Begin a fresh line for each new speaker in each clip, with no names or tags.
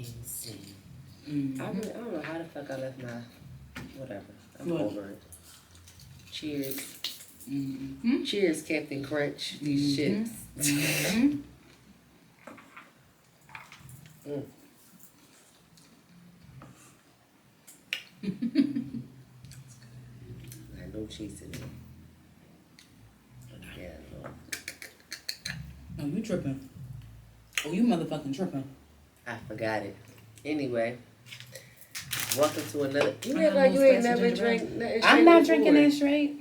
see. I don't know how the fuck I left my whatever. I'm over it. Cheers. Cheers, Captain Crunch. These shits. Got no cheese in it. Yeah, no.
Oh, you tripping. Oh, you motherfucking tripping.
I forgot it. Anyway, welcome to another. You act like you ain't never drank nothing straight.
I'm not drinking that straight.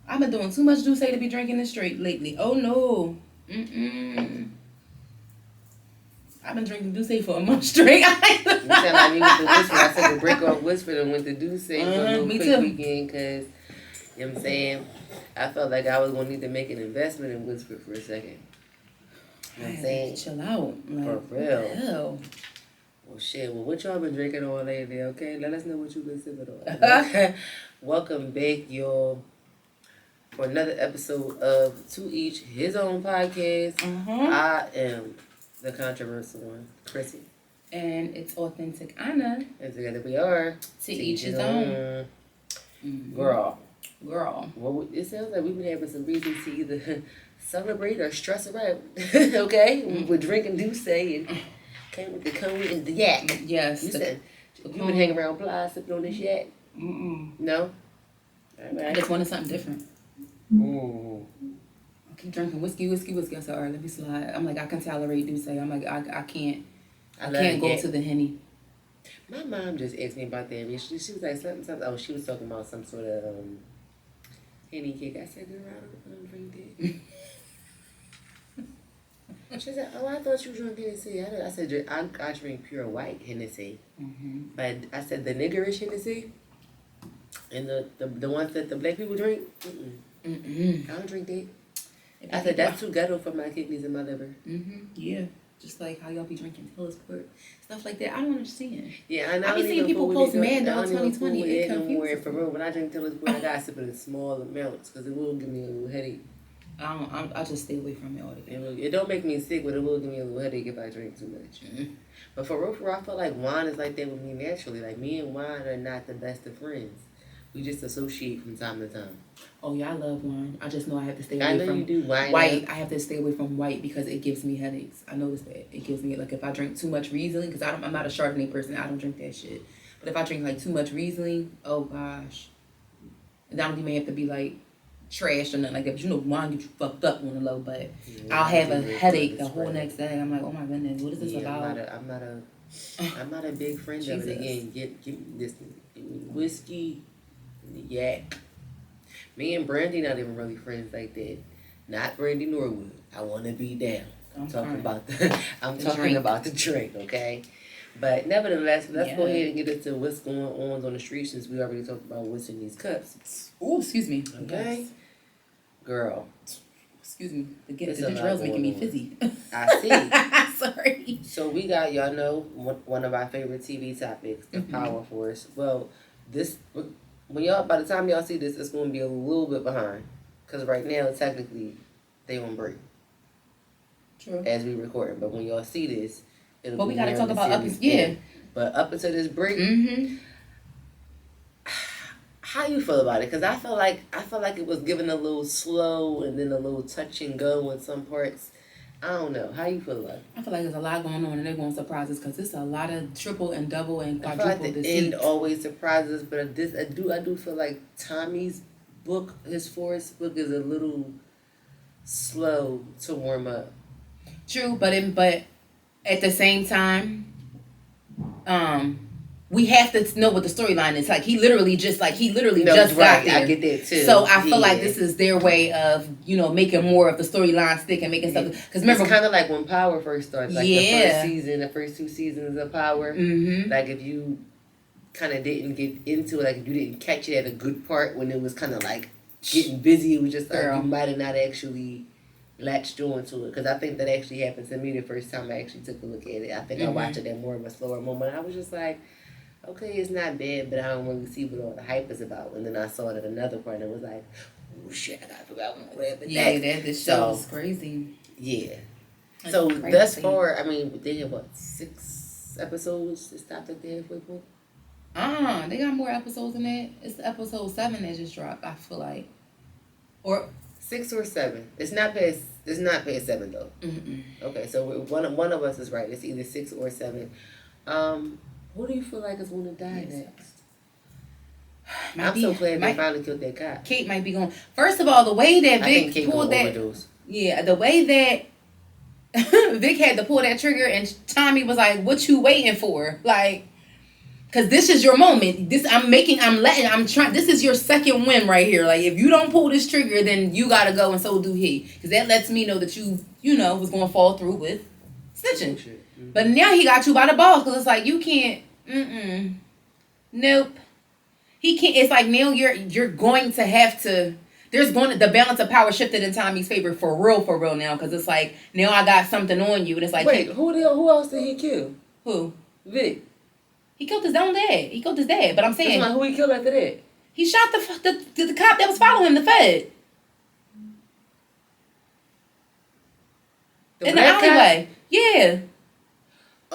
I've been doing too much Douce to be drinking this straight lately. Oh no. I've been drinking Douce for a month straight.
You sound like me with the whisper. I took a break off whisper and went to Douce for a little
me
quick
too.
weekend because, you know what I'm saying, I felt like I was going to need to make an investment in whisper for a second. You know what I'm saying?
Chill out. Like,
for real.
Hell.
Well, shit. Well, what y'all been drinking on lately, okay? Let us know what you been sipping on. Welcome back, y'all, for another episode of To Each His Own Podcast. I am the controversial one, CHRISSIE.
And it's Authentic Anna.
And together we are
To Each His Own.
Girl.
Well,
it sounds like we've been having some reasons to either celebrate or stress around. Okay? We're drinking Douce and came with the cone and the yak.
Yes.
You said you've been hanging around Ply sipping on this yak? No? All right.
I just wanted something different. I keep drinking whiskey. I said, all right, let me slide. I'm like, I can tolerate Douce. I'm like, I can't go to the Henny.
My mom just asked me about that. She was like, something. Oh, she was talking about some sort of Henny cake. I said, girl, I don't drink that. She said, oh, I thought you drank Hennessy. I said, I drink pure white Hennessy. But I said, the niggerish Hennessy and the ones that the black people drink, I don't drink that. I said, that's too ghetto for my kidneys and my liver.
Yeah. Just like how y'all be drinking Tillsport, stuff like that. I don't understand.
Yeah, I know.
I be seeing people post Mad Dog 2020. It confuses
for real. When I drink Tillsport, I gotta sip it in small amounts because it will give me a little headache.
I just stay away from it altogether.
It don't make me sick, but it will give me a little headache if I drink too much. But for real, I feel like wine is like that with me naturally. Like me and wine are not the best of friends. We just associate from time to time.
Oh yeah, I love wine. I just know I have to stay away from
I know you do.
white. I have to stay away from white because it gives me headaches. I noticed that. It gives me, like, if I drink too much Riesling, because I'm not a Chardonnay person. I don't drink that shit. But if I drink like too much Riesling, oh gosh. And I don't even have to be like trash or nothing like that. But you know, wine gets you fucked up on the low. But I'll have a headache the whole next day. I'm like, oh my goodness, what is this about?
I'm not a big friend of it. Again, give me this whiskey, yak. Me and Brandy not even really friends like that. Not Brandy Norwood. I want to be down. I'm talking about the drink, okay? But nevertheless, let's go ahead and get into what's going on the street since we already talked about what's in these cups.
Oh, excuse me.
Okay, yes. Girl.
Excuse me. The drill's making me fizzy.
I see.
Sorry.
So we got, y'all know, one of our favorite TV topics, the Pawer Force. Well, by the time y'all see this, it's going to be a little bit behind. Because right now, technically, they on break.
True.
As we recording. But when y'all see this, it'll be.
But we got to talk about
But up until this break, how you feel about it? Because I feel like it was given a little slow and then a little touch and go in some parts. I don't know. How you feel about it?
I feel like there's a lot going on and they're going to surprise us because it's a lot of triple and double and quadruple
I feel like the end always surprises us, but I do feel like Tommy's book, his Forest book, is a little slow to warm up.
True, but at the same time, we have to know what the storyline is. Like he literally just got there.
I get that too.
So I feel like this is their way of, making more of the storyline stick and making stuff. Because remember,
it's kind of like when Pawer first started. Like the first 2 seasons of Pawer. Like if you kind of didn't get into it, like if you didn't catch it at a good part when it was kind of like getting busy, it was just like you might have not actually latched on to it. Because I think that actually happened to me the first time I actually took a look at it. I think I watched it at more of a slower moment. I was just like, okay, it's not bad, but I don't really see what all the hype is about. And then I saw it at another point and it was like, oh shit, I gotta figure out what happened.
Yeah, this show is crazy.
Yeah. So thus far, I mean, they have 6 episodes. It stopped at the halfway point.
They got more episodes than that. It's episode 7 that just dropped, I feel like. Or
6 or 7. It's not past 7 though.
Mm-mm.
Okay, so one of us is right. It's either 6 or 7. Who do you feel like is going to die next? I'm so glad they finally killed that cop.
Kate might be going. First of all, the way that Vic pulled that,
overdose.
Yeah, the way that Vic had to pull that trigger, and Tommy was like, "What you waiting for?" Like, because this is your moment. This this is your second win right here. Like, if you don't pull this trigger, then you gotta go, and so do he. Because that lets me know that you was going to fall through with snitching. Mm-hmm. But now he got you by the balls, because it's like, you can't. Nope. He can't. It's like, now you're going to have to. The balance of power shifted in Tommy's favor for real now, because it's like, now I got something on you, and it's like,
wait, who else did he kill?
Who?
Vic.
He killed his own dad. He killed his dad. But I'm saying,
who he killed after that?
He shot the cop that was following him, the Fed, in the alleyway. Yeah.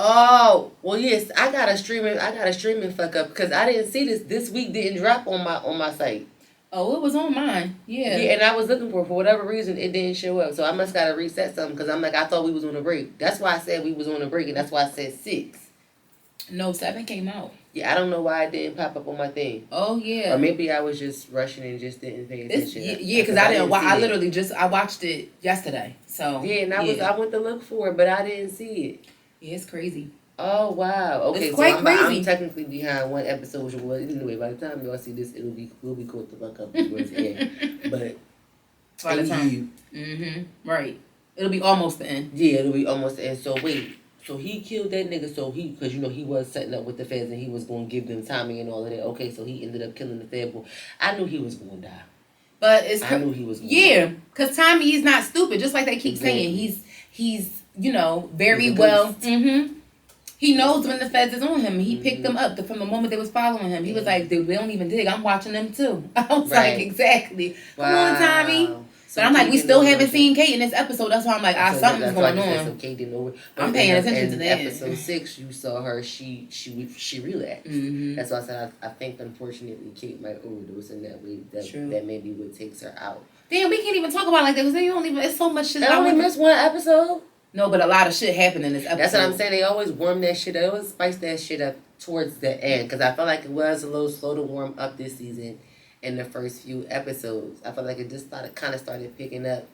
Oh, well, yes, I got a streaming fuck up, because I didn't see this week didn't drop on my site.
Oh, it was on mine. Yeah.
Yeah, and I was looking for whatever reason it didn't show up, so I must gotta reset something, because I'm like, I thought we was on a break. That's why I said we was on a break, and that's why I said 6.
No, 7 came out.
Yeah, I don't know why it didn't pop up on my thing.
Oh yeah.
Or maybe I was just rushing and just didn't pay attention.
Yeah, because I didn't. I literally I watched it yesterday. So
yeah, and I went to look for it, but I didn't see it.
Yeah, it's crazy.
Oh wow! Okay,
it's quite crazy.
I'm technically behind one episode. Well, anyway, by the time y'all see this, we'll be caught the fuck up towards the end. But
by the time, right, it'll be almost the end.
Yeah, it'll be almost the end. So wait, so he killed that nigga. So because he was setting up with the feds and he was going to give them Tommy and all of that. Okay, so he ended up killing the fed boy. I knew he was going to die.
But
I knew he was going to die.
Yeah, because Tommy is not stupid. Just like they keep saying, he's very well. He knows when the feds is on him. He picked them up from the moment they was following him. He was like, they don't even dig. I'm watching them too. I was like, exactly. Wow. Come on, Tommy. So but I'm like, we still haven't seen Kate in this episode. That's why I'm like, something's going on. So Kate didn't know. I'm paying attention to that.
Episode 6, you saw her. She relapsed. That's why I said I think unfortunately Kate might overdose in that way. That maybe what takes her out.
Damn, we can't even talk about it like that, because you don't even. It's so much shit.
I only missed one episode.
No, but a lot of shit happened in this episode. That's
what I'm saying. They always warm that shit up. They always spice that shit up towards the end. Because I felt like it was a little slow to warm up this season in the first few episodes. I felt like it just started picking up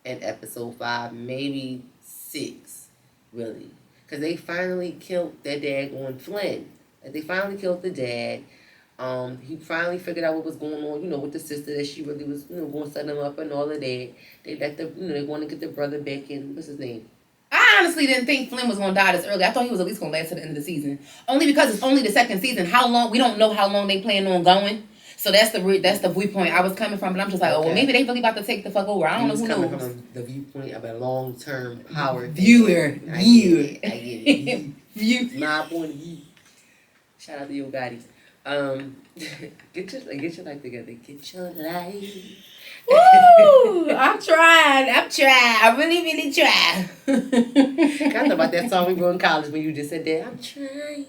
in episode 5, maybe 6, really. Because they finally killed that daggone Flynn. They finally killed the dad. He finally figured out what was going on, with the sister, that she really was, going to set him up and all of that. They they want to get the brother back in. What's his name?
I honestly didn't think Flynn was going to die this early. I thought he was at least going to last to the end of the season. Only because it's only the second season. How long? We don't know how long they plan on going. So that's the viewpoint I was coming from. But I'm just like, well, maybe they really about to take the fuck over. I don't know who knows. Coming from
the viewpoint of a long-term power
viewer.
I get it. View. My point of view. Shout out to your Gotti. Get your life together. Get your life.
Woo! I'm trying. I really try.
I thought about that song we wrote in college when you just said that. I'm trying.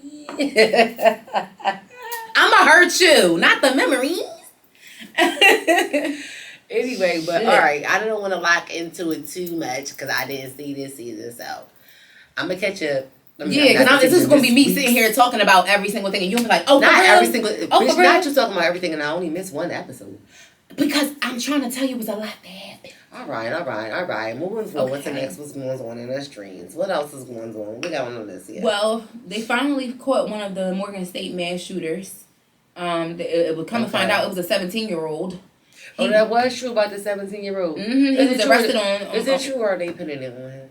I'ma hurt you, not the memories.
Anyway, but all right, I don't want to lock into it too much because I didn't see this season, so I'm gonna catch up.
Because this is going to be me sitting here talking about every single thing, and you'll be like, oh,
not every single, bitch, not you talking about everything, and I only missed one episode.
Because I'm trying to tell you it was a lot that happened.
All right. Moving forward, what's the next? What's going on in our streams? What else is going on? We got on this here.
Well, they finally caught one of the Morgan State mass shooters. It would come to find out it was a 17-year-old.
Oh, that was true about the 17-year-old.
He was arrested on.
Is it true, or are they putting it on him?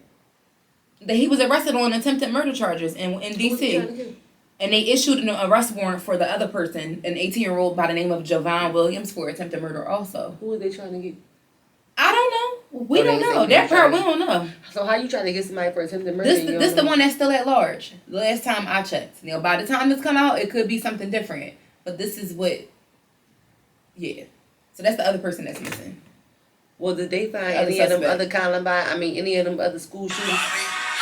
He was arrested on attempted murder charges in D.C. And they issued an arrest warrant for the other person, an 18-year-old by the name of Javon Williams, for attempted murder also.
Who are they trying to get?
I don't know. We don't know. That part we don't know.
So how you trying to get somebody for attempted murder?
This the one that's still at large. The last time I checked. Now, by the time this come out, it could be something different. But this is what... Yeah. So that's the other person that's missing.
Well, did they find any of them other Columbine? Any of them other school shooters?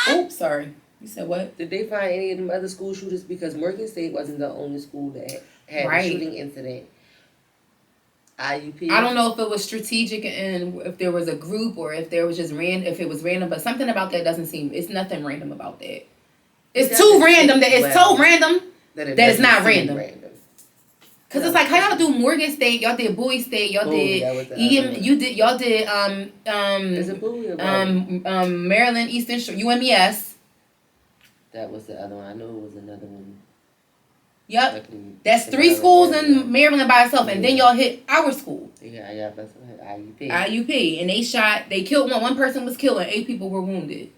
Oops, sorry. You said what?
Did they find any of them other school shooters? Because Morgan State wasn't the only school that had a shooting incident. IUP.
I don't know if it was strategic and if there was a group or if there was just if it was random, but something about that doesn't seem. It's nothing random about that. It's too random that it's so random that it's not random. Cause it's like how y'all do Morgan State, y'all did Bowie State, y'all did y'all did Maryland Eastern Shore, UMES.
That was the other one. I know it was another one.
Yep. That's 3 schools in Maryland by itself, and then y'all hit our school.
Yeah, that's IUP.
IUP, and they killed one person was killed, and 8 people were wounded.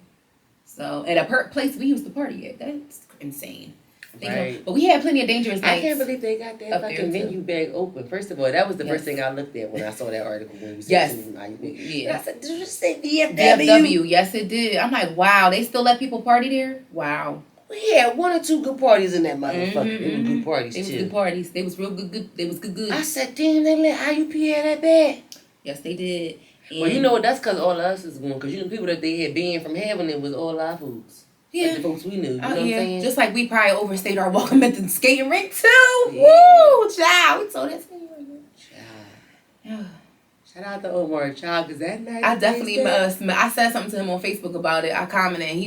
So at a place we used to party at, that's insane.
Right.
But we had plenty of dangerous nights.
I can't believe they got that fucking venue bag open. First of all, that was the first thing I looked at when I saw that article when you said it from IUP.
Yeah.
I said, did you say VFW?
VFW, yes it did. I'm like, wow, they still let people party there? Wow.
We had 1 or 2 good parties in that motherfucker. They were good parties too.
They was good parties. They was real good. They was good.
I said, damn, they let IUP have that bag.
Yes, they did. And
well, you know what? That's because all of us is going. Because you know, people that they had banned from having it was all our foods. Yeah. Like the folks we knew. You know what I'm saying?
Just like we probably overstayed our welcome at the skating rink too. Yeah. Woo, child. We told that to you.
Child. Shout out to Omar, child, because that night
I definitely I said something to him on Facebook about it. I commented, and he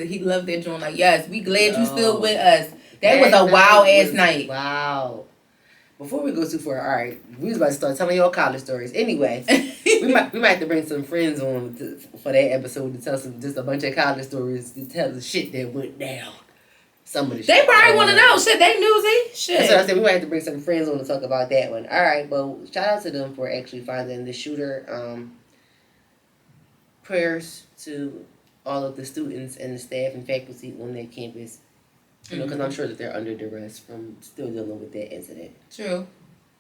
he loved that joint. Like, yes, we glad you still with us. That was a wild ass night.
Wow. Before we go too far, all right, we was about to start telling y'all college stories. Anyway, we might have to bring some friends on for that episode to tell just a bunch of college stories to tell the shit that went down. Some of the shit.
They probably want to know. Shit, they newsy. Shit.
That's what I said. We might have to bring some friends on to talk about that one. All right, well, shout out to them for actually finding the shooter. Prayers to all of the students and the staff and faculty on that campus. You know, because I'm sure that they're under duress from still dealing with that incident.
True.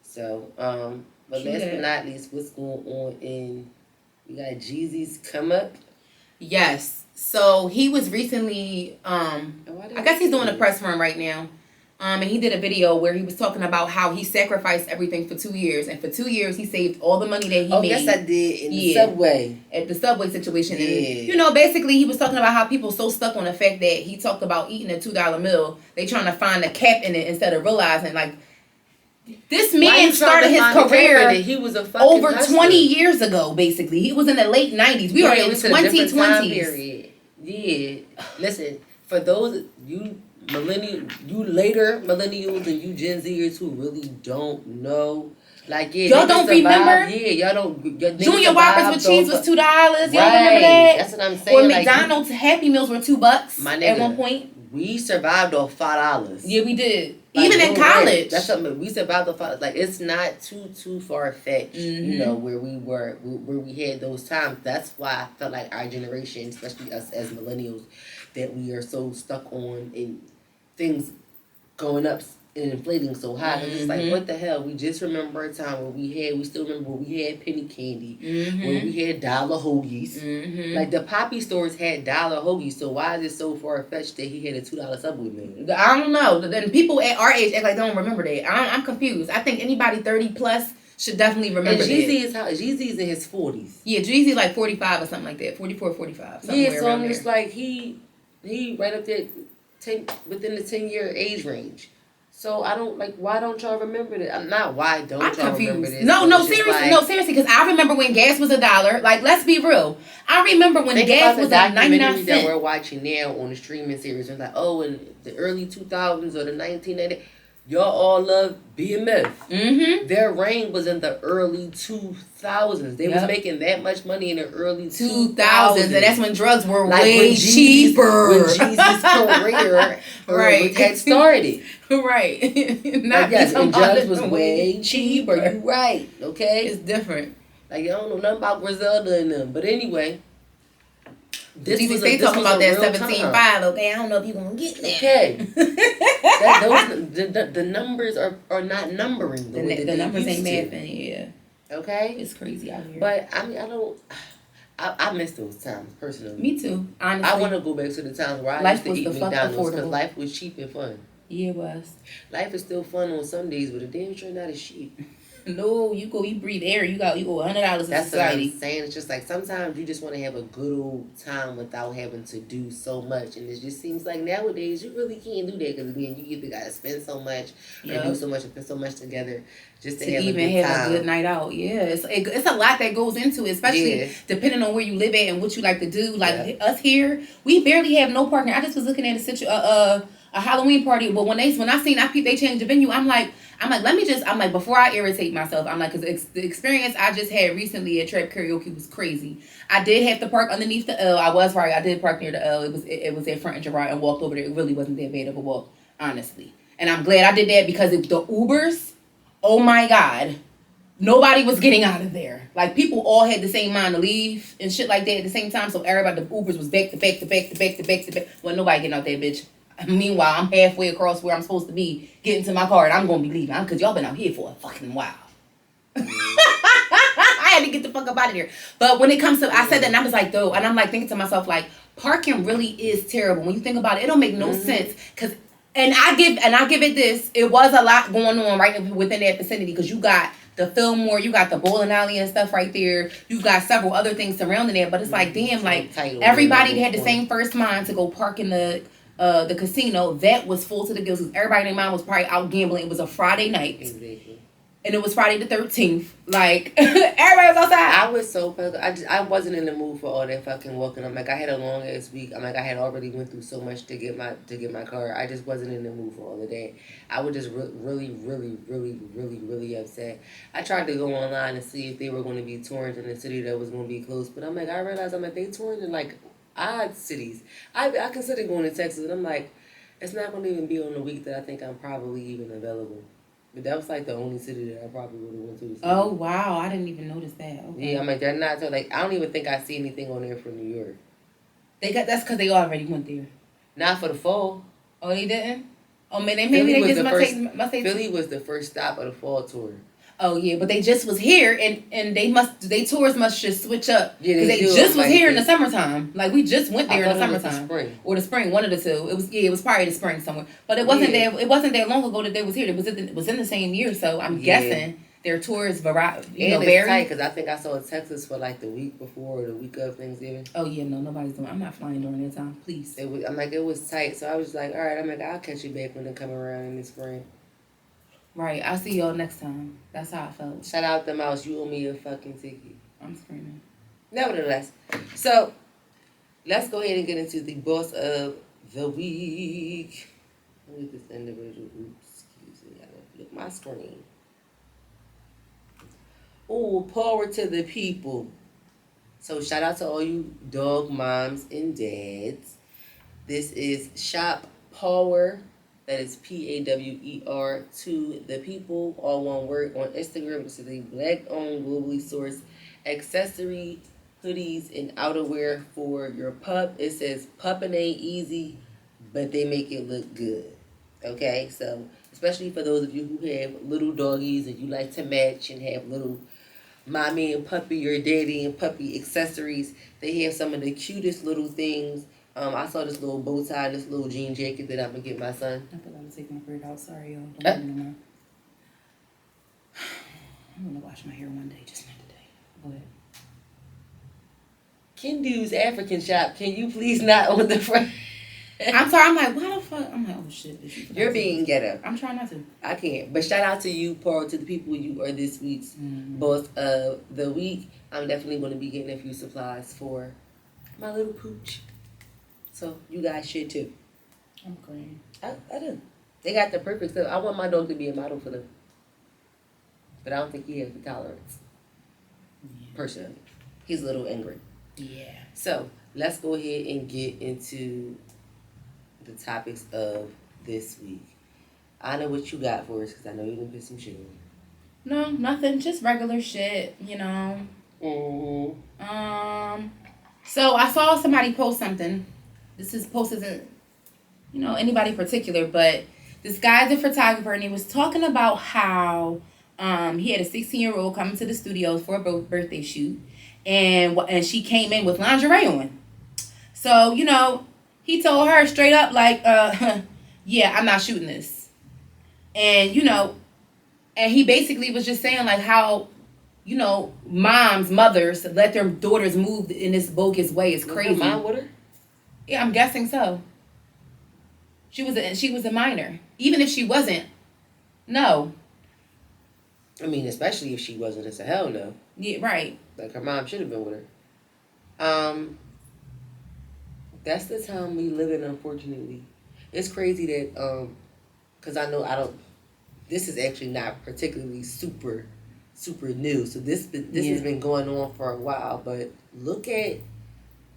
So, but last but not least, what's going on we got Jeezy's come up?
Yes. So he was recently, I guess he's doing a press run right now. And he did a video where he was talking about how he sacrificed everything for 2 years. And for 2 years, he saved all the money that he made.
Oh, yes, I did. In the subway.
At the subway situation.
Yeah.
And, you know, basically, he was talking about how people so stuck on the fact that he talked about eating a $2 meal. They trying to find a cap in it instead of realizing, like, this man started his career
he was a
over 20 years ago, basically. He was in the late 90s. We are in 2020s.
Yeah. Listen, for those, you later millennials and you Gen Zers who really don't know, like,
y'all don't remember?
Yeah, y'all don't.
Junior Whoppers with cheese was $2. Y'all remember that?
That's what I'm saying.
Or McDonald's Happy Meals were $2 at one point.
We survived off $5.
Yeah, we did. Like, even in college.
That's something we survived off $5. Like, it's not too far fetched. You know, where we had those times. That's why I felt like our generation, especially us as millennials, that we are so stuck on in things going up and inflating so high. It's just like, what the hell? We just remember a time where we still remember when we had penny candy, when we had dollar hoagies. Like, the Poppy stores had dollar hoagies, so why is it so far-fetched that he had a $2 Subway meal?
I don't know. Then people at our age act like they don't remember that. I'm confused. I think anybody 30 plus should definitely remember that.
Jeezy's in his 40s.
Yeah, Jeezy's like 45 or something like that. 44, 45.
Yeah, so I'm just like, he right up there within the 10-year age range. So I don't why don't y'all remember that? I'm not why don't I'm y'all confused. Remember this?
Seriously, because I remember when gas was $1. Like, let's be real. I remember when gas was at 99 cents.
That we're watching now on the streaming series, and like, oh, in the early 2000s or the 1990s, y'all all love BMF. Their reign was in the early 2000s. They was making that much money in the early 2000s.
And that's when drugs were way cheaper.
When Jeezy's career had started.
Right.
And drugs was way cheaper. You right. Okay?
It's different.
Like, I don't know nothing about Griselda and them. But anyway.
They talking about that 17.5, okay? I don't know if you're going to get that.
Okay. The numbers are not numbering.
The numbers ain't mathing, yeah.
Okay?
It's crazy out here.
But, I mean, I miss those times, personally.
Me too, honestly.
I want to go back to the times where I used to eat McDonald's because life was cheap and fun.
Yeah, it was.
Life is still fun on some days, but a damn sure not as cheap.
No, you breathe air. You owe $100 to
That's
society.
What I'm saying. It's just like sometimes you just want to have a good old time without having to do so much, and it just seems like nowadays you really can't do that because again, you either gotta spend so much or do so much or put so much together just to have even a good
have a good night out. Yeah, it's a lot that goes into it, especially depending on where you live at and what you like to do. Like us here, we barely have no parking. I just was looking at a Halloween party, but when I seen they changed the venue, I'm like, before I irritate myself, I'm like, because the experience I just had recently at Trap Karaoke was crazy. I did have to park underneath the L. I was right. I did park near the L. It was at Front and Gerard and walked over there. It really wasn't that bad of a walk, honestly. And I'm glad I did that because the Ubers, oh my God, nobody was getting out of there. Like, people all had the same mind to leave and shit like that at the same time. So everybody, the Ubers was back to back to back to back to back to back. Well, nobody getting out there, bitch. Meanwhile, I'm halfway across where I'm supposed to be, getting to my car, and I'm going to be leaving. Because y'all been out here for a fucking while. I had to get the fuck up out of there. But when it comes to, I said that, and I was like, though, and I'm like thinking to myself, like, parking really is terrible. When you think about it, it don't make no sense. Because, and I give it this, it was a lot going on right within that vicinity, because you got the Fillmore, you got the bowling alley and stuff right there. You got several other things surrounding it. But it's like, damn, like, everybody had the same first mind to go park in the casino. That was full to the gills. Everybody in their mind was probably out gambling. It was a Friday night. Exactly. And it was Friday the 13th. Like, everybody was outside.
I was so I wasn't in the mood for all that fucking walking. I'm like, I had a long ass week. I'm like, I had already went through so much to get my car. I just wasn't in the mood for all of that. I was just really upset. I tried to go online and see if they were going to be touring in the city that was going to be close. But I'm like, I realized, they touring in like odd cities. I consider going to Texas, and I'm like, it's not going to even be on the week that I think I'm probably even available. But that was like the only city that I probably would have went to.
Oh wow, I didn't even notice that. Okay.
Yeah, I'm like, they're not. So like, I don't even think I see anything on there for New York.
That's because they already went there.
Not for the fall.
Oh, they didn't. Oh man, maybe they just must say
Philly was the first stop of the fall tour.
Oh yeah, but they just was here, and they tours must just switch up. Yeah, they just was here in the summertime. Like, we just went there in the summertime or the spring, one of the two. It was probably the spring somewhere, but it wasn't that. It wasn't that long ago that they was here. It was in the same year, so I'm guessing their tours vary.
It's tight because I think I saw Texas for like the week before or the week of Thanksgiving.
Oh yeah, no, nobody's doing. I'm not flying during that time, please.
It was tight, so I was like, all right, I'll catch you back when they come around in the spring.
Right, I'll see y'all next time. That's how I felt.
Shout out the mouse. You owe me a fucking ticket.
I'm screaming.
Nevertheless, so let's go ahead and get into the boss of the week. Who is this individual? Oops, excuse me. I gotta flip my screen. Oh, Pawer to the people. So shout out to all you dog moms and dads. This is Shop Pawer. That is Pawer to the people, all one word, on Instagram. This is a black-owned, globally sourced accessory, hoodies, and outerwear for your pup. It says pupping ain't easy, but they make it look good. Okay, so especially for those of you who have little doggies and you like to match and have little mommy and puppy or daddy and puppy accessories, they have some of the cutest little things. I saw this little bow tie, this little jean jacket that I'm going to get my son.
I thought I would take my braid out. Sorry, y'all. Don't no more. I'm going to wash my hair one day, just not today. Go ahead.
Kendu's African Shop. Can you please not on the front?
I'm sorry. I'm like, why the fuck? I'm like, oh shit.
You're being ghetto.
I'm trying not to.
I can't. But shout out to you, Paul, to the people. You are this week's boss of the week. I'm definitely going to be getting a few supplies for my little pooch. So you guys should too.
I'm agreeing.
I do. They got the perfect stuff. I want my dog to be a model for them. But I don't think he has the tolerance. Yeah. Personally. He's a little angry.
Yeah.
So let's go ahead and get into the topics of this week. I know what you got for us because I know you're going to put some shit on.
No, nothing. Just regular shit, you know.
Mm-hmm.
So I saw somebody post something. This post isn't, anybody particular, but this guy's a photographer, and he was talking about how he had a 16-year-old come to the studios for a birthday shoot, and she came in with lingerie on. So, he told her straight up, like, yeah, I'm not shooting this. And, And he basically was just saying like how, you know, mothers let their daughters move in this bogus way. It's crazy.
Was her mom with her?
Yeah, I'm guessing so. She was a minor. Even if she wasn't, no.
I mean, especially if she wasn't, it's a hell no.
Yeah, right.
Like her mom should have been with her. That's the time we live in, unfortunately. It's crazy that, because I don't. This is actually not particularly super new. So this has been going on for a while. But look at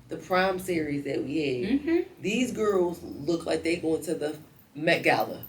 the prom series that we had. Mm-hmm. These girls look like they going to the Met Gala.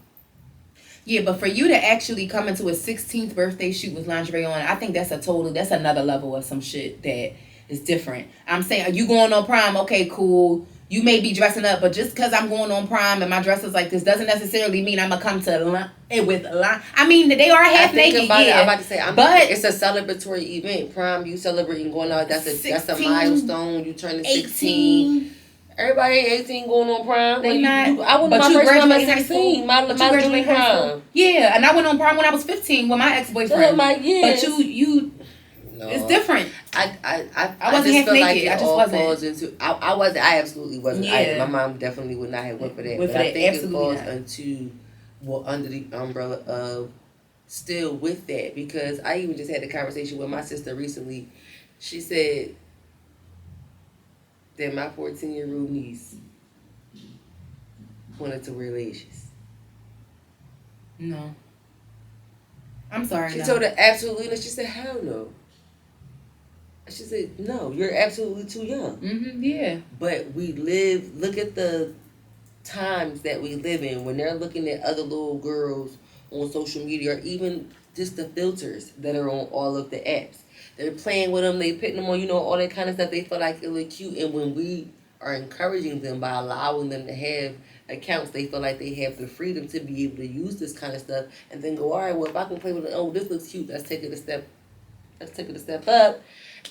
Yeah, but for you to actually come into a 16th birthday shoot with lingerie on, I think that's another level of some shit that is different. I'm saying, are you going on prom? Okay, cool. You may be dressing up, but just because I'm going on prom and my dress is like this doesn't necessarily mean I'm going to come to with line. I mean, they are half naked, yeah.
I'm about to say, but it's a celebratory event. Prom, you celebrating going out. That's a milestone. You turn to 16. Everybody 18 going on prom.
They not.
I went on my first prom at 16. My junior prom.
Yeah, and I went on prom when I was 15 with my ex-boyfriend. But you. No. It's different.
I
wasn't half naked.
Like
I just wasn't.
I wasn't. I absolutely wasn't.
Yeah.
My mom definitely would not have went for that. But I think it falls under the umbrella of still with that, because I even just had a conversation with my sister recently. She said that my 14-year-old niece wanted to wear lashes.
No. I'm sorry.
She told her absolutely no. She said, hell no. She said, no, you're absolutely too young.
Mm-hmm, yeah.
But look at the times that we live in when they're looking at other little girls on social media, or even just the filters that are on all of the apps. They're playing with them, they putting them on, all that kind of stuff. They feel like it look cute. And when we are encouraging them by allowing them to have accounts, they feel like they have the freedom to be able to use this kind of stuff and then go, all right, well, if I can play with it, oh, this looks cute, let's take it a step up.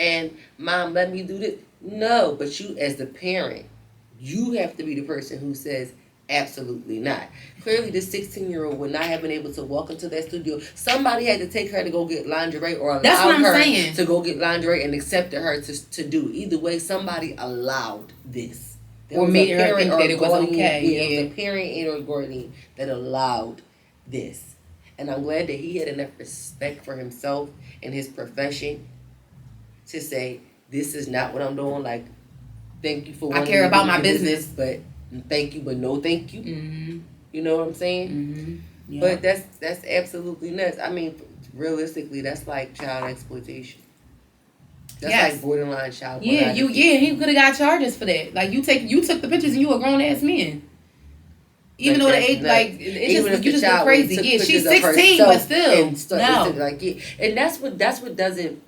And mom, let me do this. No, but you as the parent, you have to be the person who says, absolutely not. Clearly, this 16-year-old would not have been able to walk into that studio. Somebody had to take her to go get lingerie, or allow her to go get lingerie and accepted her to do it. Either way, somebody allowed this.
Or made her think that it was okay.
Yeah, it was a parent and or guardian that allowed this. And I'm glad that he had enough respect for himself and his profession to say, this is not what I'm doing. Like, thank you for
I care about my business,
but thank you, but no thank you. Mm-hmm. You know what I'm saying?
Mm-hmm. Yeah.
But that's absolutely nuts. I mean, realistically, that's like child exploitation. That's like borderline child pornography.
He could have got charges for that. Like, you took the pictures and you a grown ass man. Even though the age, like, you just look crazy. Yeah, she's 16, but still, no.
And that's what doesn't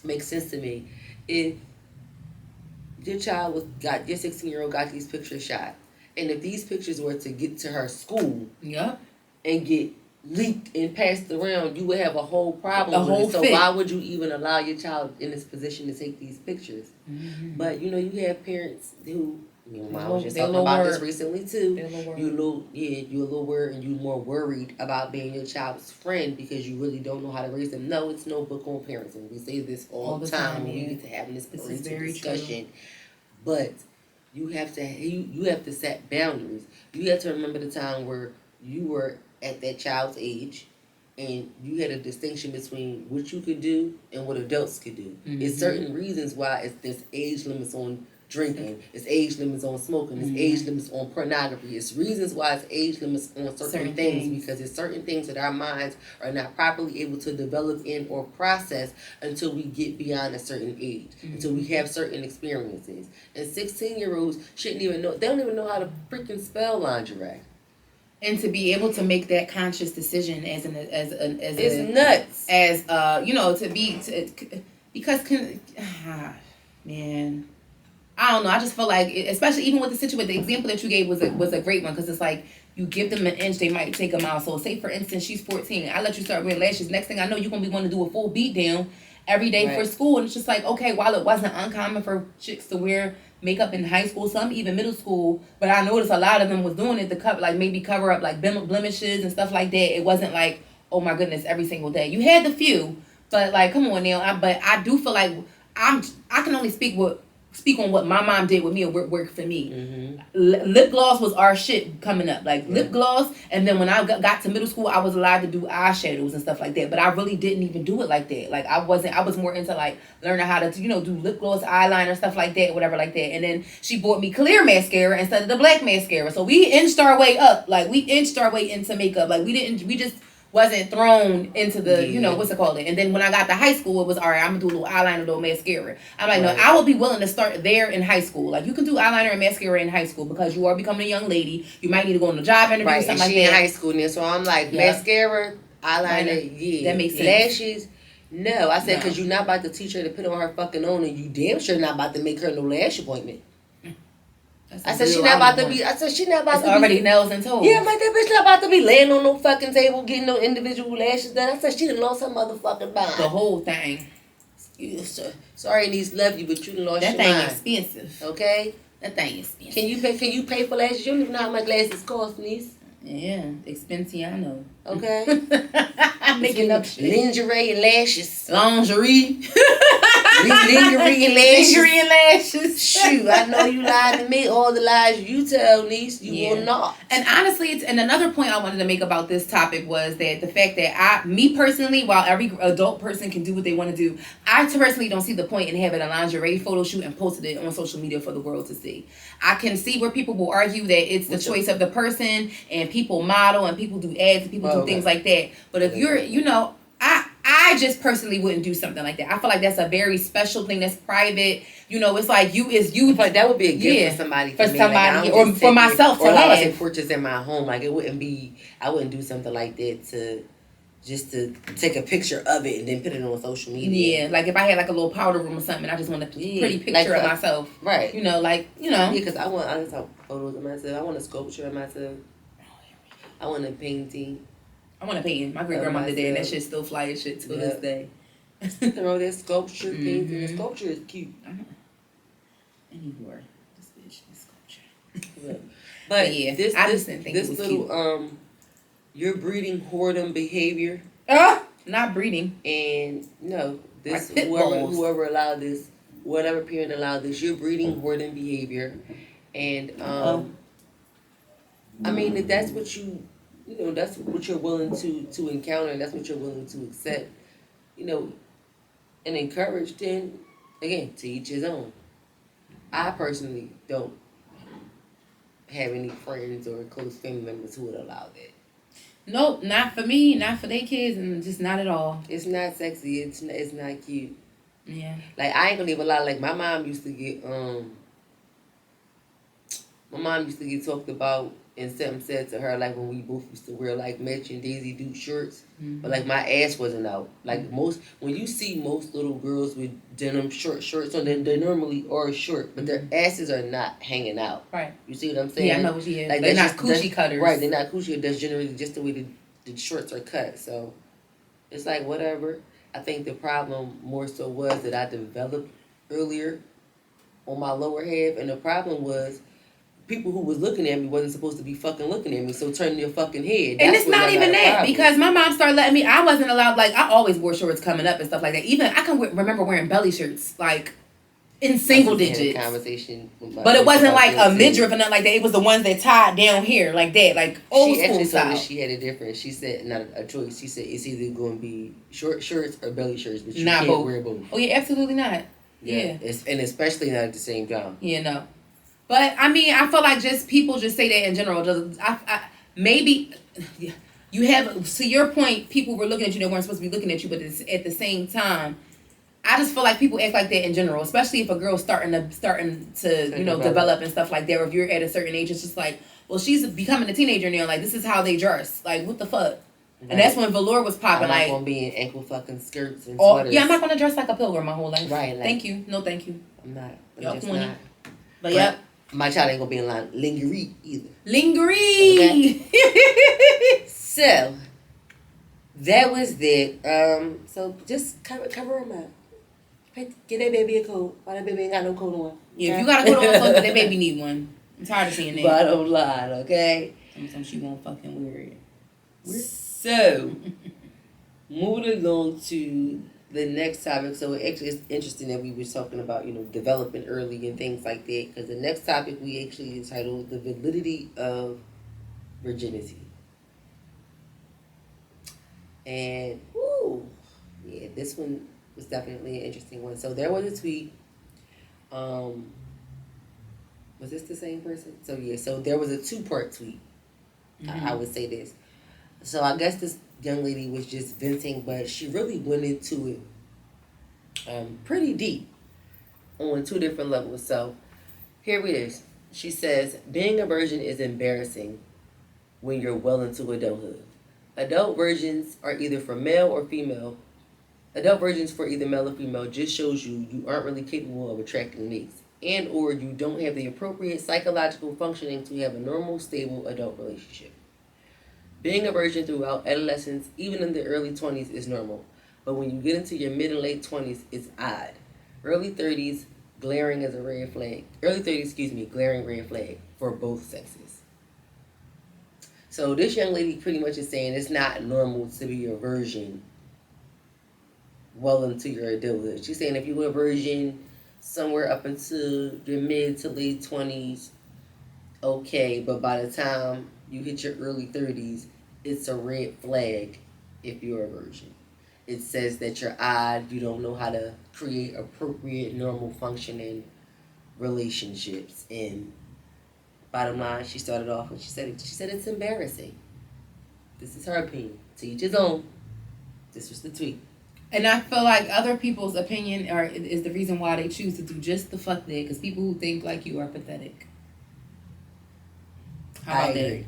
make sense to me. If your 16-year-old got these pictures shot, and if these pictures were to get to her school, and get leaked and passed around, you would have a whole problem with it. So why would you even allow your child in this position to take these pictures? Mm-hmm. But you have parents who, mom was just talking about this recently too. You're a little worried, and you're more worried about being your child's friend because you really don't know how to raise them. No, it's no book on parenting. We say this all the time when we get to having this parental discussion. True. But you have to set boundaries. You have to remember the time where you were at that child's age, and you had a distinction between what you could do and what adults could do. Mm-hmm. It's certain reasons why there's age limits on drinking, it's age limits on smoking, it's age limits on pornography. It's reasons why it's age limits on certain things, because it's certain things that our minds are not properly able to develop in or process until we get beyond a certain age, until we have certain experiences. And 16-year-olds shouldn't even know, they don't even know how to freaking spell lingerie.
And to be able to make that conscious decision as
it's nuts.
Man, I don't know. I just feel like, especially even with the situation, the example that you gave was a great one, because it's like, you give them an inch, they might take a mile. So say, for instance, she's 14. I let you start wearing lashes. Next thing I know, you're going to be wanting to do a full beat down every day for school. And it's just like, okay, while it wasn't uncommon for chicks to wear makeup in high school, some even middle school, but I noticed a lot of them was doing it to cover up like blemishes and stuff like that. It wasn't like, oh my goodness, every single day. You had the few, but like, come on now. But I do feel like I can only speak on what my mom did with me and what worked for me.
Mm-hmm.
Lip gloss was our shit coming up, like lip gloss. And then when I got to middle school, I was allowed to do eyeshadows and stuff like that. But I really didn't even do it like that. Like I was more into like learning how to do lip gloss, eyeliner, stuff like that, whatever like that. And then she bought me clear mascara instead of the black mascara. So we inched our way up. Like we inched our way into makeup. Like we just wasn't thrown into the, what's it called? And then when I got to high school, it was, all right, I'm going to do a little eyeliner, a little mascara. I'm like, no, I will be willing to start there in high school. Like, you can do eyeliner and mascara in high school because you are becoming a young lady. You might need to go on a job interview or something like that. Right,
in high school now, so I'm like, mascara, eyeliner,
that makes sense.
Lashes, no. I said, because you're not about to teach her to put on her fucking own, and you damn sure not about to make her no lash appointment. I said she not about to be.
Already nails and toes.
Yeah, I'm like, that bitch not about to be laying on no fucking table getting no individual lashes done. I said she done lost her motherfucking mind.
The whole thing.
Sorry, niece, love you, but you done lost your mind.
That thing expensive.
Okay.
That thing expensive.
Can you pay for lashes? You don't even know how much lashes cost, niece.
Yeah, expensive. I know.
Okay.
I'm making up shit.
Lingerie and lashes.
Lingerie.
Lingerie and lashes.
Lingerie and lashes.
Shoot, I know you lied to me. All the lies you tell, niece, you will not.
And honestly, and another point I wanted to make about this topic was that the fact that me personally, while every adult person can do what they want to do, I personally don't see the point in having a lingerie photo shoot and posting it on social media for the world to see. I can see where people will argue that it's the choice of the person, and people model and people do ads and people do things like that. But if you're, I just personally wouldn't do something like that. I feel like that's a very special thing that's private. It's like you is you.
But that would be a gift for somebody.
For somebody, or for myself to have.
I would say purchase in my home. Like, it wouldn't be, I wouldn't do something like that to take a picture of it and then put it on social media.
Yeah, like if I had like a little powder room or something, I just want a pretty picture of myself.
Right.
Yeah,
because I just have photos of myself. I want a sculpture of myself. I want a painting.
I want a painting. My great grandmother did, and that shit still fly as shit to this day.
That sculpture painting. The sculpture is cute.
Anymore, this bitch is sculpture.
But yeah, I just didn't think this it was little cute. You're breeding whoredom behavior.
Not breeding.
And no, this whoever allowed this, whatever parent allowed this, you're breeding whoredom behavior, and I mean, if that's what that's what you're willing to encounter, and that's what you're willing to accept, and encourage, then, again, to each his own. I personally don't have any friends or close family members who would allow that.
Nope, not for me, not for their kids, and just not at all.
It's not sexy. It's not cute.
Yeah.
Like, I ain't gonna even lie. Like, my mom used to get talked about, and something said to her, like, when we both used to wear, like, matching Daisy Duke shirts. Mm-hmm. But, like, my ass wasn't out. Like, when you see most little girls with denim short shirts on, they normally are short, but their asses are not hanging out.
Right.
You see what I'm saying?
Yeah, I know what she is. Like, they're not coochie cutters.
Right, they're not coochie. That's generally just the way the shorts are cut. So, it's like, whatever. I think the problem more so was that I developed earlier on my lower half, and the problem was people who was looking at me wasn't supposed to be fucking looking at me, so turn your fucking head.
And it's not even that, because my mom started letting me, I wasn't allowed, like, I always wore shorts coming up and stuff like that. Even, I can remember wearing belly shirts, like, in single digits.
Conversation,
but it wasn't like a midriff or nothing like that. It was the ones that tied down here, like that, like old school style.
She had a difference. She said, not a choice. She said, it's either going to be short shirts or belly shirts, but you
not
can't wear both.
Oh, yeah, absolutely not. Yeah.
And especially not at the same time.
Yeah, no. But, I mean, I feel like people just say that in general. Maybe you have, to your point, people were looking at you that weren't supposed to be looking at you, but at the same time, I just feel like people act like that in general, especially if a girl's starting to develop and stuff like that, or if you're at a certain age, it's just like, well, she's becoming a teenager now, like, this is how they dress. Like, what the fuck? Right. And that's when velour was popping.
I'm not going to be in ankle fucking skirts and sweaters.
Yeah, I'm not going to dress like a pilgrim my whole life.
Right. Like,
thank you. No, thank you.
I'm not.
I'm just not. But yep.
My child ain't gonna be in lingerie either.
Lingerie.
Okay. So that was that. So just cover them up. Get that baby a coat. Why that baby ain't got no coat on?
Yeah, if you got a coat on, that baby need one. I'm tired of seeing that.
Bottom line, okay?
Sometimes she won't fucking wear it.
So, moving along to the next topic. So, actually, it's interesting that we were talking about, developing early and things like that. Because the next topic we actually entitled The Validity of Virginity. And, yeah, this one was definitely an interesting one. So, there was a tweet. Was this the same person? So there was a 2-part tweet. I would say this. So I guess this young lady was just venting, but she really went into it pretty deep on 2 different levels. So here it is. She says, being a virgin is embarrassing when you're well into adulthood. Adult virgins are either for male or female. Adult virgins for either male or female just shows you aren't really capable of attracting mates, and or you don't have the appropriate psychological functioning to have a normal, stable adult relationship. Being a virgin throughout adolescence, even in the early 20s, is normal. But when you get into your mid and late 20s, it's odd. Early 30s, glaring as a red flag. Early 30s, glaring red flag for both sexes. So this young lady pretty much is saying it's not normal to be a virgin well into your adulthood. She's saying if you were a virgin somewhere up into your mid to late 20s, okay, but by the time you hit your early 30s, it's a red flag if you're a virgin. It says that you're odd, you don't know how to create appropriate, normal functioning relationships. And bottom line, she started off and she said it's embarrassing. This is her opinion. To each his own. This was the tweet.
And I feel like other people's opinion is the reason why they choose to do just the fuck that, because people who think like you are pathetic. How about that?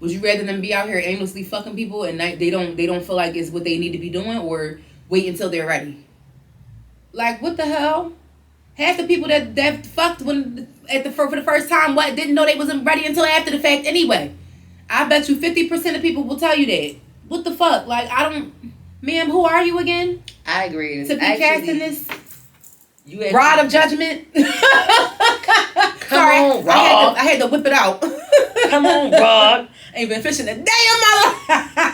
Would you rather them be out here aimlessly fucking people and they don't feel like it's what they need to be doing, or wait until they're ready? Like, what the hell? Half the people that fucked for the first time didn't know they wasn't ready until after the fact anyway. I bet you 50% of people will tell you that. What the fuck? Like, ma'am, who are you again?
I agree.
To be cast in this rod of judgment.
Come on, Rod.
I had to whip it out.
Come on, Rod.
Ain't been fishing a day in my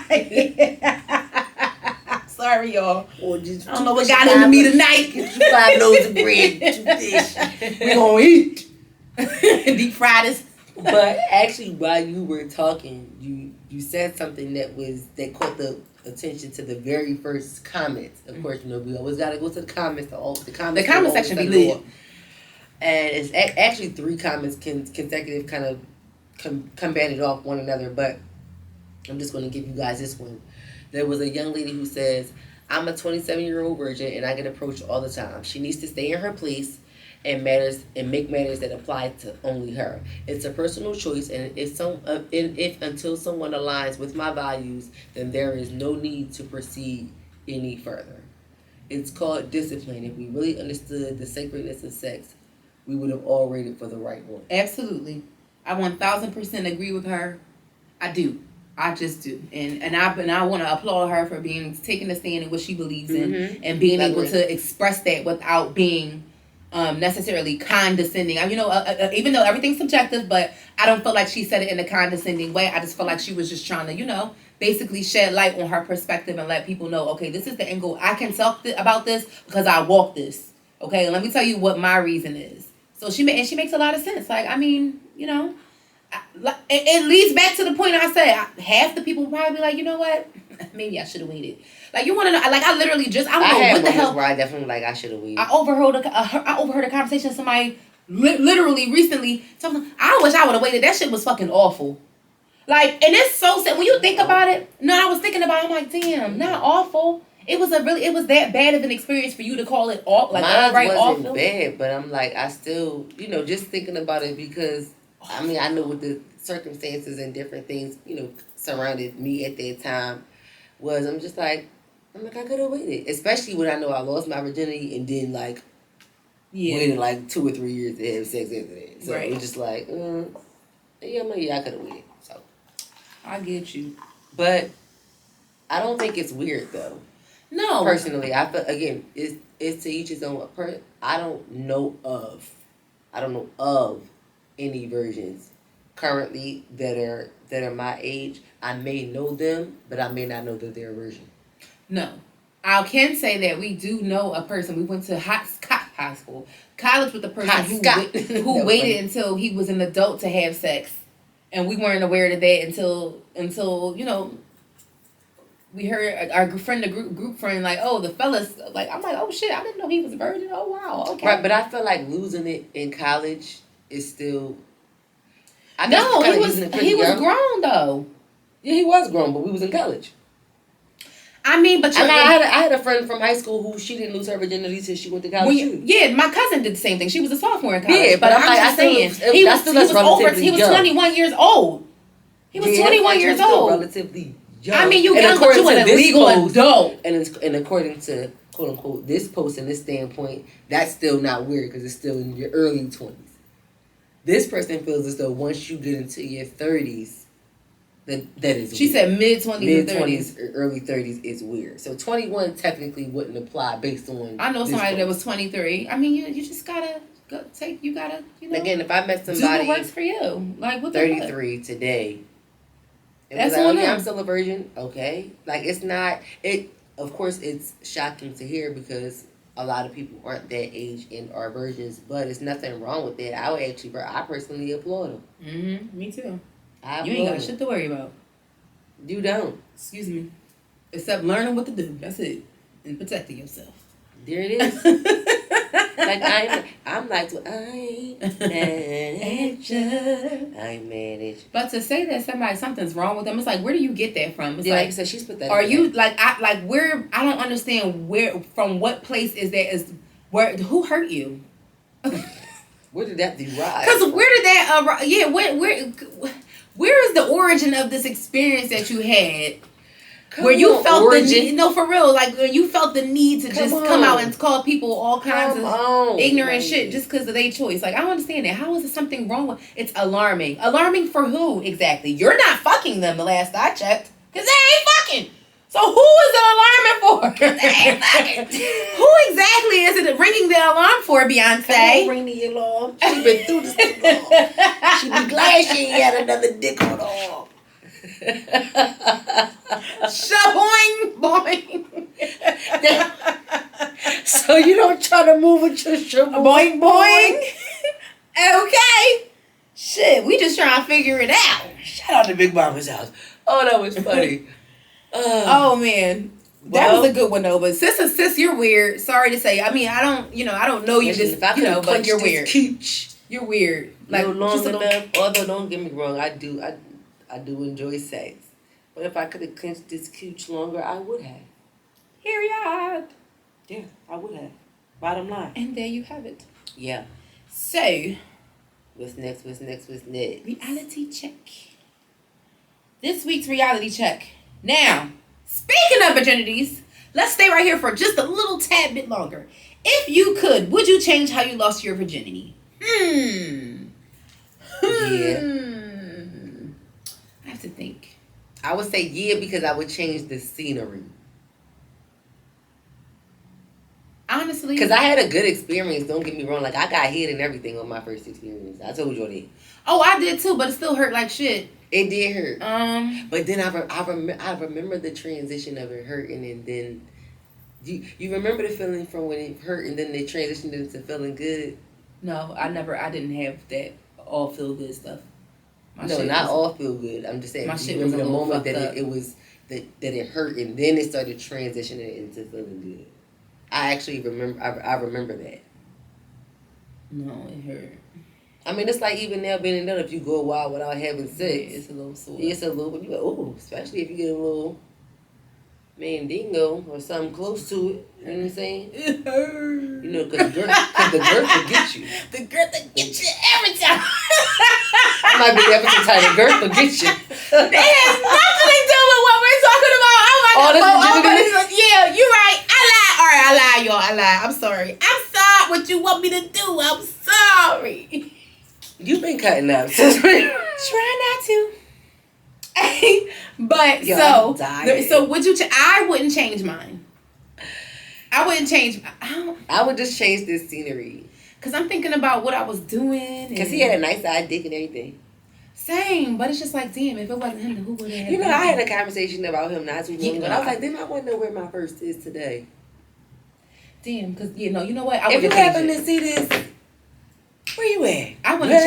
life. Sorry, y'all. I don't know what got into me tonight.
Get you 5 loaves of bread, 2 fish.
We gonna eat. Deep fry this.
But actually, while you were talking, you said something that caught the attention to the very first comments. Of course, we always gotta go to the comments. The comment
section be lit.
And it's actually 3 comments consecutive, kind of combated off one another. But I'm just going to give you guys this one. There was a young lady who says, "I'm a 27-year-old virgin and I get approached all the time. She needs to stay in her place and make matters that apply to only her. It's a personal choice, and if until someone aligns with my values, then there is no need to proceed any further. It's called discipline. If we really understood the sacredness of sex, we would have all waited for the right one."
Absolutely. I 1000% agree with her. I do. I just do. And I want to applaud her for taking a stand in what she believes in and being able to express that without being necessarily condescending. Even though everything's subjective, but I don't feel like she said it in a condescending way. I just feel like she was just trying to, basically shed light on her perspective and let people know, okay, this is the angle. I can talk about this because I walk this. Okay, and let me tell you what my reason is. So she makes a lot of sense. Like, it leads back to the point I said. Half the people will probably be like, you know what? Maybe I should have waited. Like, you want to know? Like, I literally just, I don't know what the hell.
Where I definitely I should have waited.
I overheard a conversation. Somebody literally recently told me, I wish I would have waited. That shit was fucking awful. Like, and it's so sad when you think about it. No, I was thinking about it. I'm like, damn, not awful. It was that bad of an experience for you to call it awful. Like,
mine
right,
wasn't
awful.
Bad, but I'm like, I still, just thinking about it because, I know what the circumstances and different things, surrounded me at that time was. I'm like, I could have waited. Especially when I know I lost my virginity and then, waited 2 or 3 years to have sex after that. So it was just like, maybe I could have waited. So
I get you.
But I don't think it's weird, though.
No.
Personally, I feel, again, it's to each his own. I don't know of any virgins currently that are my age, I may know them, but I may not know that they're a virgin.
No. I can say that we do know a person. We went to high school, college with a person who waited until he was an adult to have sex, and we weren't aware of that until we heard our friend, group friend, like, oh, the fellas, like, I'm like, oh shit, I didn't know he was a virgin. Oh wow, okay.
Right, but I feel like losing it in college is still.
He was grown though.
Yeah, he was grown, but we was in college.
I mean, but
I had a friend from high school who she didn't lose her virginity until she went to college.
Yeah, my cousin did the same thing. She was a sophomore in college.
Yeah, but I'm just saying he was
21 years old. He was 21 years old.
Relatively young.
I mean, you young, but you an illegal adult.
And according to quote unquote this post and this standpoint, that's still not weird because it's still in your early 20s. This person feels as though once you get into your 30s. That is.
She said mid-20s,
mid-20s, early 30s is weird. So 21 technically wouldn't apply based on.
I know somebody that was 23. I mean, you just gotta take. You gotta.
Again, if I met somebody
do what works for you, like what
33 today, and
that's
like,
on
yeah, I'm still a virgin. Okay, like it's not. It of course it's shocking to hear because a lot of people aren't that age and are virgins, but it's nothing wrong with that. I personally applaud them.
Me too. You ain't got shit to worry about.
You don't.
Excuse me. Except learning what to do. That's it. And protecting yourself.
There it is. Like I'm like, I ain't mad at you.
But to say that something's wrong with them, it's like, where do you get that from? It's
like I said, she's put that.
Are you where? I don't understand where. From what place is that? Is where? Who hurt you?
Where did that derive?
Because where did that? Where is the origin of this experience that you had? Where you felt the need, no, for real, like when you felt the need to come out and call people all kinds of ignorant shit just because of their choice. Like, I don't understand that. How is there something wrong with it's alarming? Alarming for who exactly? You're not fucking them the last I checked. Because they ain't fucking. So who is it alarming for? They ain't fucking. Who exactly is it ringing the alarm for, Beyonce?
Come on, ring the alarm. She been through this thing long. She be glad she ain't had another dick on her arm.
Shaboing, boing.
So you don't try to move with your shaboing,
boing. Okay. Shit, we just trying to figure it out.
Shout out to Big Mama's house. Oh, that was funny.
Oh man, that was a good one though. But sis, you're weird. Sorry to say. I mean, I don't know you. Just but you're weird. You're weird.
Like long enough. Although don't get me wrong, I do enjoy sex. But if I could have clenched this cooch longer, I would have.
Period.
Yeah, I would have. Bottom line.
And there you have it.
Yeah.
So.
What's next?
Reality check. This week's reality check. Now, speaking of virginities, let's stay right here for just a little tad bit longer. If you could, would you change how you lost your virginity?
Yeah.
I have to think.
I would say yeah because I would change the scenery.
Honestly.
Because I had a good experience, don't get me wrong. Like, I got hit and everything on my first experience. I told you that.
Oh, I did too, but it still hurt like shit.
It did hurt. But then I remember the transition of it hurting, and then you remember the feeling from when it hurt, and then they transitioned into feeling good.
No, I didn't have that all feel good stuff.
All feel good. I'm just saying.
My shit
remember
was
the moment that it was that it hurt, and then it started transitioning into feeling good. I actually remember. I remember that.
No, it hurt.
I mean, it's like even now being done. If you go a while without having sex,
it's a little sore.
It's a little. But you go, ooh, especially if you get a little mandingo or something close to it. You know what I'm saying?
It hurt.
You know, because the girth will get you.
The girth will get you every time.
I might be the episode title. The girth will get you.
That has nothing to do with what we're talking about. Yeah, you're right. I lied. All right, I lied, y'all. I lied. I'm sorry. I'm sorry. What you want me to do? I'm sorry.
You've been cutting up.
Try not to. But yo, so would you? I wouldn't change mine. I wouldn't change.
I would just change this scenery.
Cause I'm thinking about what I was doing.
Cause he had a nice side dick and everything.
Same, but it's just like, damn, if it wasn't him, then who would have?
You know, I had a conversation about him not too long ago, but I was like, damn, I want to know where my first is today.
Damn, because you know what?
If you happen to see this, where you at?
I wouldn't have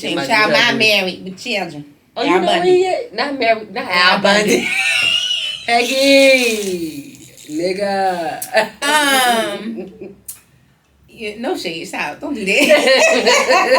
changed. Child, not married with children.
Oh, you know where he at? Not married, not Al Bundy. Peggy, nigga.
Yeah, no shade, stop. Don't do that.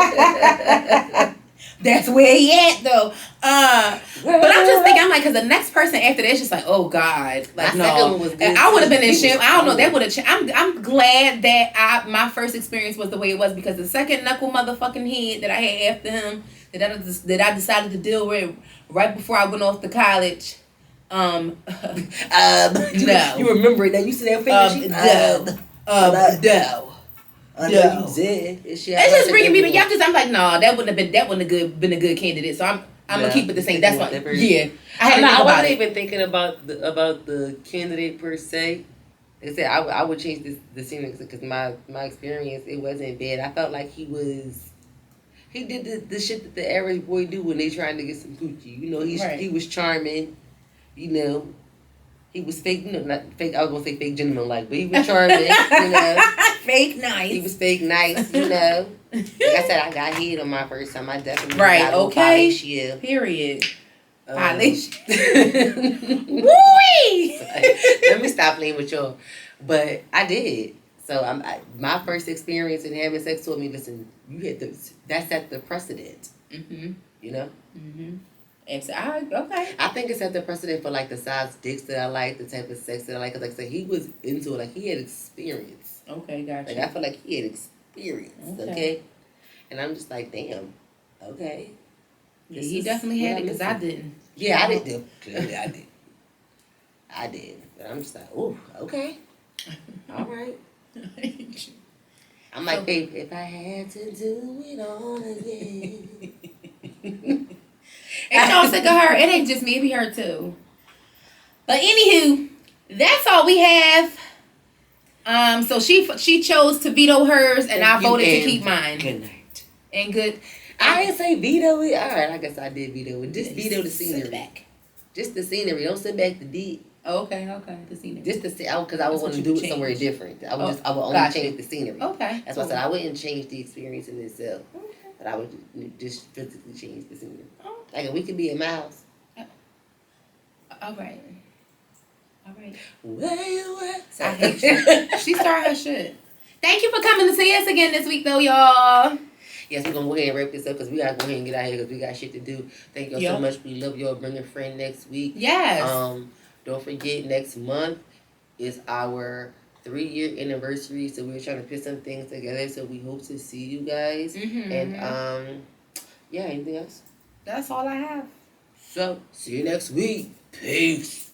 That's where he at though. But I'm just thinking, I'm like, because the next person after that is just like, oh God, like no. I would have been in shame. I don't know. That would have. I'm glad that my first experience was the way it was, because the second knuckle motherfucking head that I had after him, that I decided to deal with right before I went off to college.
No. You remember that? You see that face?
No.
You did.
It's just bringing me, but I'm like, no, that wouldn't have been a good candidate. So I'm gonna keep it the same. That's why. Yeah,
I wasn't even thinking about the candidate per se. Like I said, I would change the scenery because my experience, it wasn't bad. I felt like he did the shit that the average boy do when they trying to get some coochie. You know, he was charming. You know, he was fake. You know, not fake. I was gonna say fake gentleman like, but he was charming. You know.
Fake nice.
He was fake nice, you know. Like I said, I got head on my first time. I definitely
got
okay. Polish.
Period. Polish.
Woo-wee! Let me stop playing with y'all. But I did. So my first experience in having sex told me, listen, that set the precedent. Mm-hmm. You know.
Mm-hmm. Okay.
I think it set the precedent for like the size dicks that I like, the type of sex that I like. Cause like I said, he was into it. Like he had experience.
Okay, gotcha.
Like I feel like he had experience, okay? And I'm just like, damn, okay.
Yeah, he definitely had it, because I didn't.
Yeah, I did. Clearly, I did. I did. But I'm just like, oh, okay. All right. I'm like, babe, if I had to do it all again.
It's all sick of her. It ain't just me, it be her too. But anywho, that's all we have. So she chose to veto hers, and I voted to keep mine.
Good night.
And good.
I didn't say veto it. All right, I guess I did veto it. Just veto the scenery.
Sit back.
Just the scenery. Don't sit back the deep.
Okay. The scenery.
Just the because I would want to do it somewhere different. I would only change the scenery.
Okay.
That's why I said I wouldn't change the experience in itself. Okay. But I would just physically change the scenery. Okay. Like we could be in my house.
All right.
Where you at?
I hate you. She started her shit. Thank you for coming to see us again this week, though, y'all.
Yes, we're going to go ahead and wrap this up because we got to go ahead and get out of here because we got shit to do. Thank y'all so much. We love y'all. Bring a friend next week. Yes. Don't forget, next month is our 3-year anniversary. So we're trying to put some things together. So we hope to see you guys. Mm-hmm. And, yeah, anything else?
That's all I have.
So, see you next week. Peace.